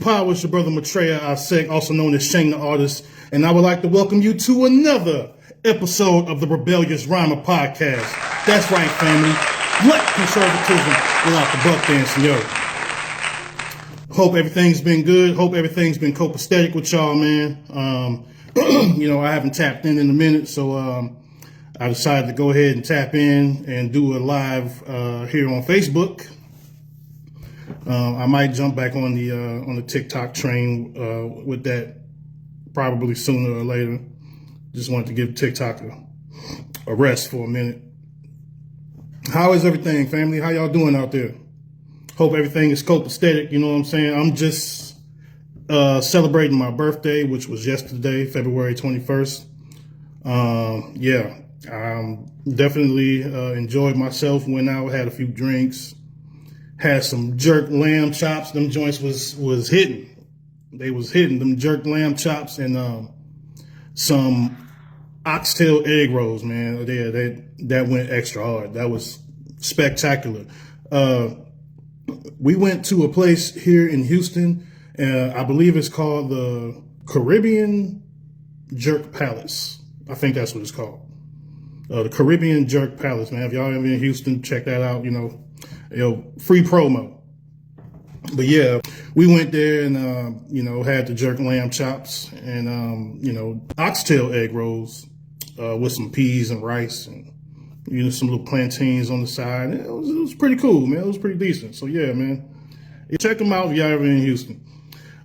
power, it's your brother Maitreya Asek, also known as Shane the Artist, and I would like to welcome you to another episode of the Rebellious Rhymer Podcast. That's right, family. Black conservatism without the buck dancing, yo. Hope everything's been good. Hope everything's been copacetic with y'all, man. I haven't tapped in a minute, so I decided to go ahead and tap in and do a live here on Facebook. I might jump back on the TikTok train with that probably sooner or later. Just wanted to give TikTok a rest for a minute. How is everything, family? How y'all doing out there? Hope everything is copacetic, you know what I'm saying? I'm just celebrating my birthday, which was yesterday, February 21st. Definitely enjoyed myself, went out, had a few drinks, had some jerk lamb chops. Them joints was hitting. They was hitting, them jerk lamb chops, and some oxtail egg rolls, man. That went extra hard. That was spectacular. We went to a place here in Houston, I believe it's called the Caribbean Jerk Palace. I think that's what it's called. The Caribbean Jerk Palace, man. If y'all ever in Houston, check that out, free promo. But yeah, we went there and, had the jerk lamb chops and, oxtail egg rolls with some peas and rice and, some little plantains on the side. It was pretty cool, man. It was pretty decent. So yeah, man, check them out if y'all ever in Houston.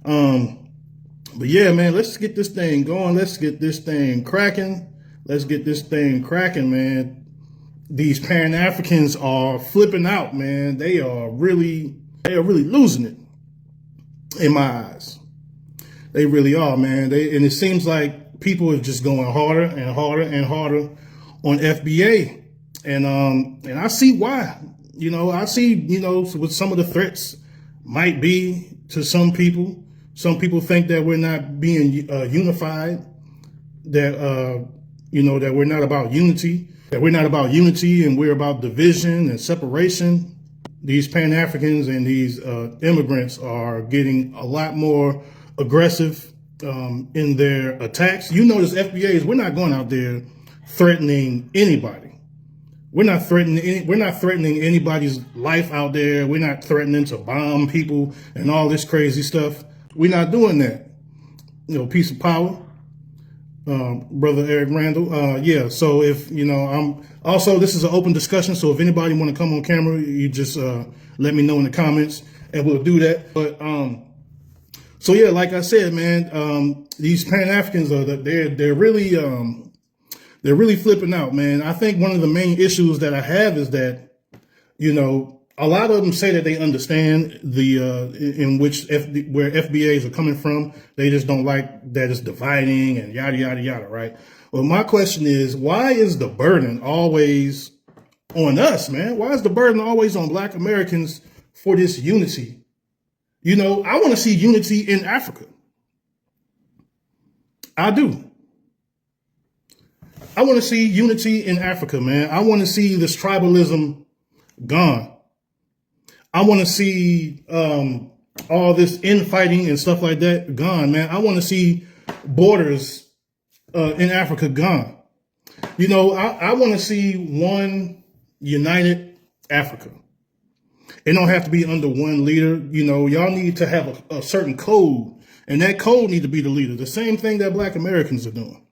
But yeah, man, let's get this thing going. Let's get this thing cracking. Man. These Pan-Africans are flipping out, man. They are really losing it in my eyes. They really are, man. And it seems like people are just going harder and harder and harder on FBA. And I see why. I see, what some of the threats might be to some people. Some people think that we're not being unified, that we're not about unity, and we're about division and separation. These Pan-Africans and these immigrants are getting a lot more aggressive in their attacks. You notice FBA'S, we're not going out there threatening anybody. We're not threatening anybody's life out there. We're not threatening to bomb people and all this crazy stuff. We're not doing that. Peace of power. Brother Eric Randall. So if, this is an open discussion. So if anybody want to come on camera, you just let me know in the comments and we'll do that. But so yeah, like I said, man, these Pan-Africans they're really flipping out, man. I think one of the main issues that I have is that, a lot of them say that they understand where FBA'S are coming from. They just don't like that it's dividing and yada, yada, yada, right? Well, my question is, why is the burden always on us, man? Why is the burden always on Black Americans for this unity? I want to see unity in Africa. I do. I want to see unity in Africa, man. I want to see this tribalism gone. I want to see all this infighting and stuff like that gone, man. I want to see borders in Africa gone. I want to see one united Africa. It don't have to be under one leader. Y'all need to have a certain code, and that code need to be the leader. The same thing that Black Americans are doing.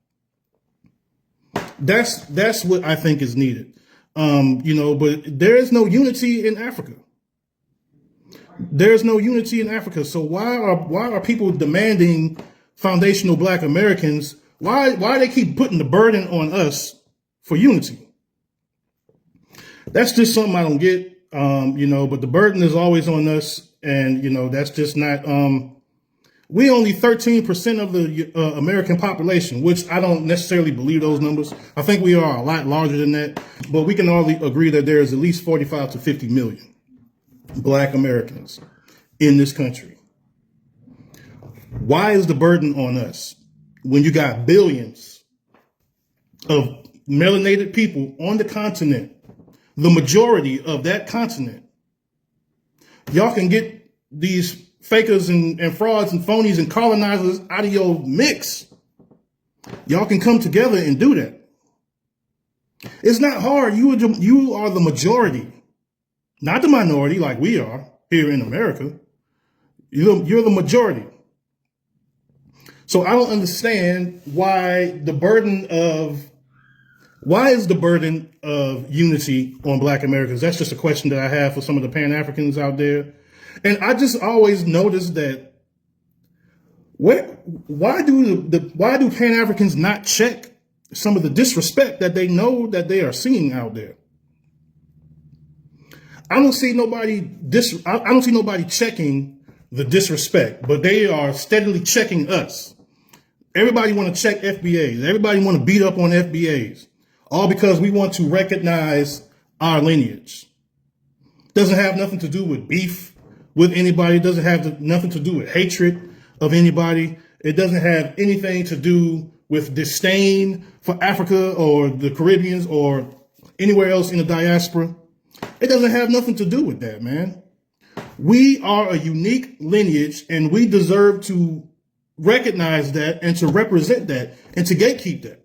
That's what I think is needed. But there is no unity in Africa. There's no unity in Africa. So why are people demanding foundational Black Americans? Why they keep putting the burden on us for unity? That's just something I don't get. But the burden is always on us, and that's just not. We only 13% of the American population, which I don't necessarily believe those numbers. I think we are a lot larger than that, but we can all agree that there is at least 45 to 50 million Black Americans in this country. Why is the burden on us when you got billions of melanated people on the continent, the majority of that continent? Y'all can get these fakers and frauds and phonies and colonizers out of your mix. Y'all can come together and do that. It's not hard. You are the majority, not the minority like we are here in America. You're the majority. So I don't understand why is the burden of unity on Black Americans? That's just a question that I have for some of the Pan-Africans out there. And I just always noticed that why do Pan-Africans not check some of the disrespect that they know that they are seeing out there? I don't see nobody checking the disrespect, but they are steadily checking us. Everybody want to check FBA'S. Everybody want to beat up on FBA'S, all because we want to recognize our lineage. Doesn't have nothing to do with beef with anybody. It doesn't have nothing to do with hatred of anybody. It doesn't have anything to do with disdain for Africa or the Caribbeans or anywhere else in the diaspora. It doesn't have nothing to do with that, man. We are a unique lineage, and we deserve to recognize that and to represent that and to gatekeep that.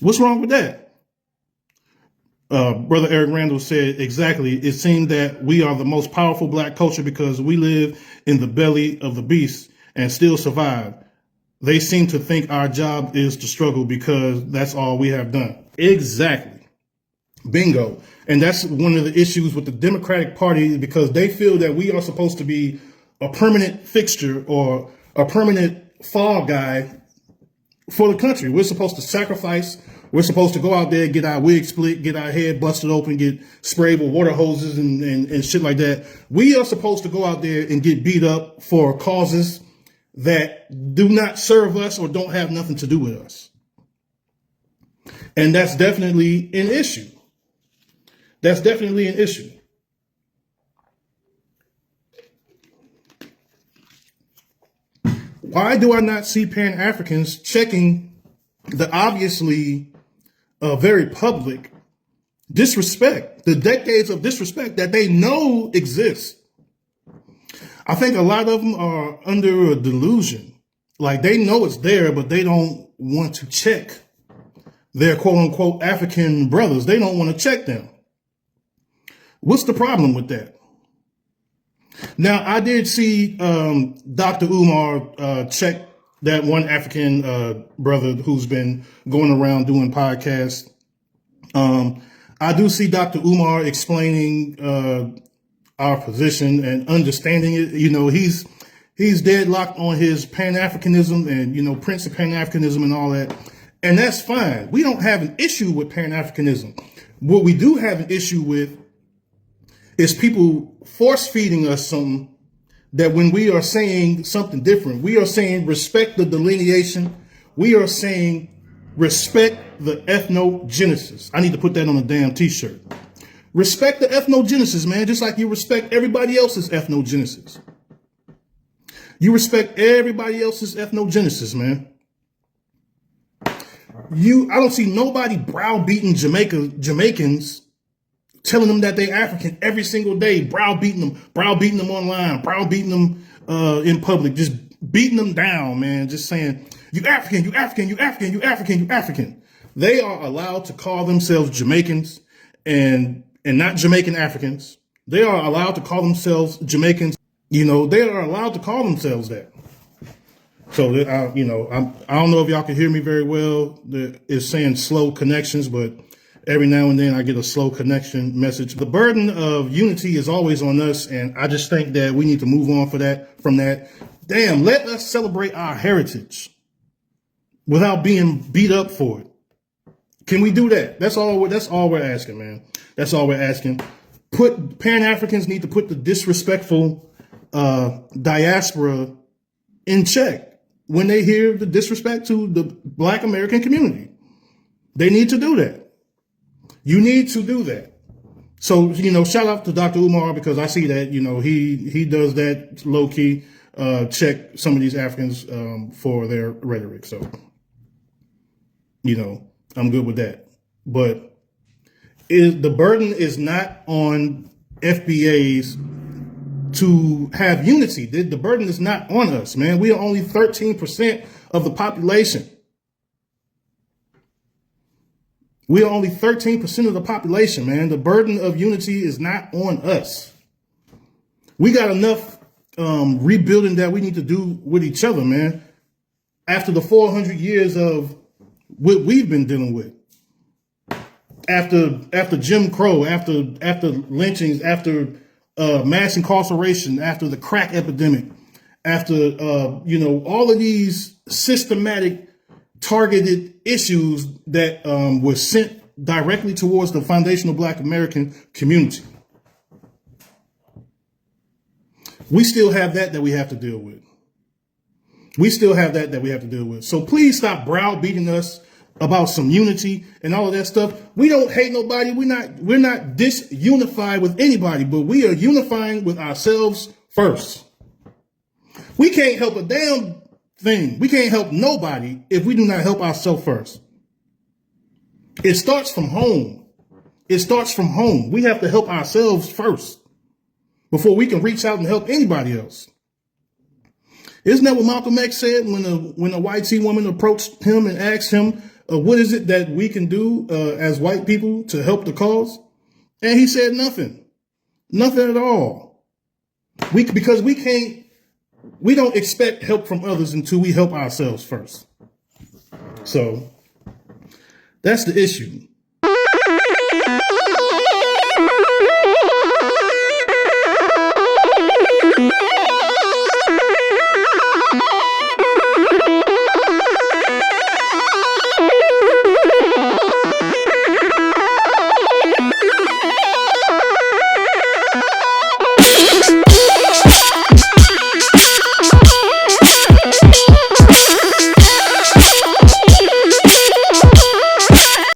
What's wrong with that? Brother Eric Randall said exactly. It seemed that we are the most powerful Black culture because we live in the belly of the beast and still survive. They seem to think our job is to struggle because that's all we have done. Exactly. Bingo. And that's one of the issues with the Democratic Party, because they feel that we are supposed to be a permanent fixture or a permanent fall guy for the country. We're supposed to sacrifice. We're supposed to go out there, get our wig split, get our head busted open, get sprayed with water hoses and shit like that. We are supposed to go out there and get beat up for causes that do not serve us or don't have nothing to do with us. And that's definitely an issue. That's definitely an issue. Why do I not see Pan-Africans checking the obviously very public disrespect, the decades of disrespect that they know exists? I think a lot of them are under a delusion. Like, they know it's there, but they don't want to check their quote unquote African brothers. They don't want to check them. What's the problem with that? Now, I did see Dr. Umar check that one African brother who's been going around doing podcasts. I do see Dr. Umar explaining our position and understanding it. You know, he's deadlocked on his Pan-Africanism and, you know, Prince of Pan-Africanism and all that. And that's fine. We don't have an issue with Pan-Africanism. What we do have an issue with is people force feeding us something that when we are saying something different, we are saying respect the delineation. We are saying respect the ethnogenesis. I need to put that on a damn t-shirt. Respect the ethnogenesis, man, just like you respect everybody else's ethnogenesis. You respect everybody else's ethnogenesis, man. I don't see nobody browbeating Jamaicans, telling them that they African every single day, browbeating them online, browbeating them in public, just beating them down, man, just saying, you African, you African, you African, you African, you African. They are allowed to call themselves Jamaicans and not Jamaican Africans. They are allowed to call themselves Jamaicans. You know, they are allowed to call themselves that. So, you know, I don't know if y'all can hear me very well. It's saying slow connections, but every now and then I get a slow connection message. The burden of unity is always on us, and I just think that we need to move on from that. Damn, let us celebrate our heritage without being beat up for it. Can we do that? That's all we're asking, man. That's all we're asking. Pan-Africans need to put the disrespectful diaspora in check when they hear the disrespect to the Black American community. They need to do that. You need to do that. So, you know, shout out to Dr. Umar, because I see that, you know, he does that low key, check some of these Africans for their rhetoric. So, you know, I'm good with that. But the burden is not on FBA'S to have unity. The burden is not on us, man. We are only 13% of the population. We are only 13% of the population, man. The burden of unity is not on us. We got enough rebuilding that we need to do with each other, man. After the 400 years of what we've been dealing with, after Jim Crow, after lynchings, after mass incarceration, after the crack epidemic, after all of these systematic targeted issues that were sent directly towards the foundational Black American community. We still have that we have to deal with. We still have that we have to deal with. So please stop browbeating us about some unity and all of that stuff. We don't hate nobody. We're not disunified with anybody, but we are unifying with ourselves first. We can't help a damn thing. We can't help nobody if we do not help ourselves first. It starts from home. It starts from home. We have to help ourselves first before we can reach out and help anybody else. Isn't that what Malcolm X said when a white tea woman approached him and asked him, what is it that we can do as white people to help the cause? And he said nothing at all. Because we don't expect help from others until we help ourselves first. So that's the issue.